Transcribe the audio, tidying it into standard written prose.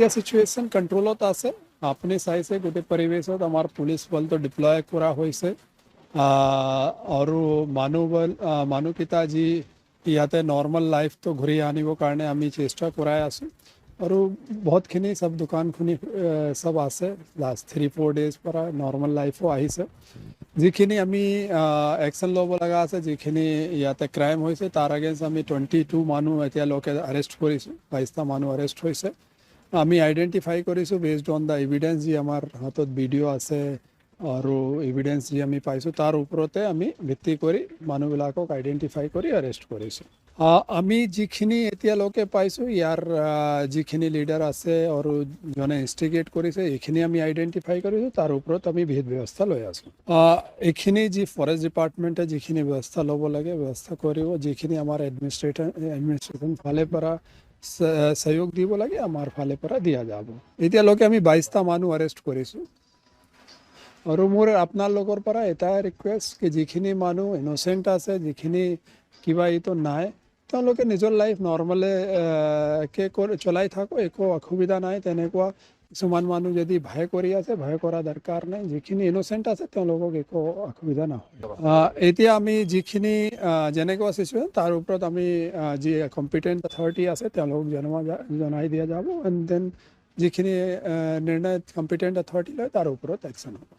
এতিয়া চিটুৱেশ্যন কণ্ট্ৰলত আছে। আপুনি চাইছে গোটেই পৰিৱেশত আমাৰ পুলিচ বলটো ডিপ্লয় কৰা হৈছে আৰু মানুহকেইটা যি ইয়াতে নৰ্মেল লাইফটো ঘূৰি আনিবৰ কাৰণে আমি চেষ্টা কৰাই আছোঁ আৰু বহুতখিনি চব দোকানখিনি চব আছে লাষ্ট 3-4 ডেজ পৰা নৰ্মেল লাইফো আহিছে। যিখিনি আমি একশ্যন ল'ব লগা আছে, যিখিনি ইয়াতে ক্ৰাইম হৈছে তাৰ এগেইনষ্ট আমি 22 মানুহ এতিয়ালৈকে এৰেষ্ট কৰিছোঁ, 22টা মানুহ এৰেষ্ট হৈছে। আমি আইডেণ্টিফাই কৰিছোঁ বেছড অন দ্য এভিডেঞ্চ যি আমাৰ হাতত ভিডিঅ' আছে আৰু এভিডেঞ্চ যি আমি পাইছোঁ তাৰ ওপৰতে আমি ভিত্তি কৰি মানুহবিলাকক আইডেণ্টিফাই কৰি এৰেষ্ট কৰিছোঁ। আমি যিখিনি এতিয়ালৈকে পাইছোঁ ইয়াৰ যিখিনি লিডাৰ আছে আৰু যোনে ইনষ্টিগেট কৰিছে এইখিনি আমি আইডেণ্টিফাই কৰিছোঁ, তাৰ ওপৰত আমি বিহিত ব্যৱস্থা লৈ আছোঁ। এইখিনি যি ফৰেষ্ট ডিপাৰ্টমেণ্টে যিখিনি ব্যৱস্থা ল'ব লাগে ব্যৱস্থা কৰিব, যিখিনি আমাৰ এডমিনিষ্ট্ৰেশ্যন ফালে পৰা সহযোগ দিব লাগে আমাৰ ফালে পৰা দিয়া যাব। এতিয়ালৈকে আমি 22টা মানুহ এৰেষ্ট কৰিছোঁ আৰু মোৰ আপোনালোকৰ পৰা এটাই ৰিকুৱেষ্ট কি যিখিনি মানুহ ইন'চেণ্ট আছে, যিখিনি কিবা এইটো নাই, তেওঁলোকে নিজৰ লাইফ নৰ্মেলে চলাই থাকক, একো অসুবিধা নাই। তেনেকুৱা কিছুমান মানুহ যদি ভয় কৰি আছে, ভয় কৰা দৰকাৰ নাই। যিখিনি ইন'চেণ্ট আছে তেওঁলোকক একো অসুবিধা নহয়। এতিয়া আমি যিখিনি যেনেকুৱা চিচুৱেশ্যন তাৰ ওপৰত আমি যি কম্পিটেণ্ট অথৰিটি আছে তেওঁলোকক জনাই দিয়া যাব এণ্ড দেন যিখিনি নিৰ্ণয় কম্পিটেণ্ট অথৰিটি লয় তাৰ ওপৰত একশ্যন হ'ব।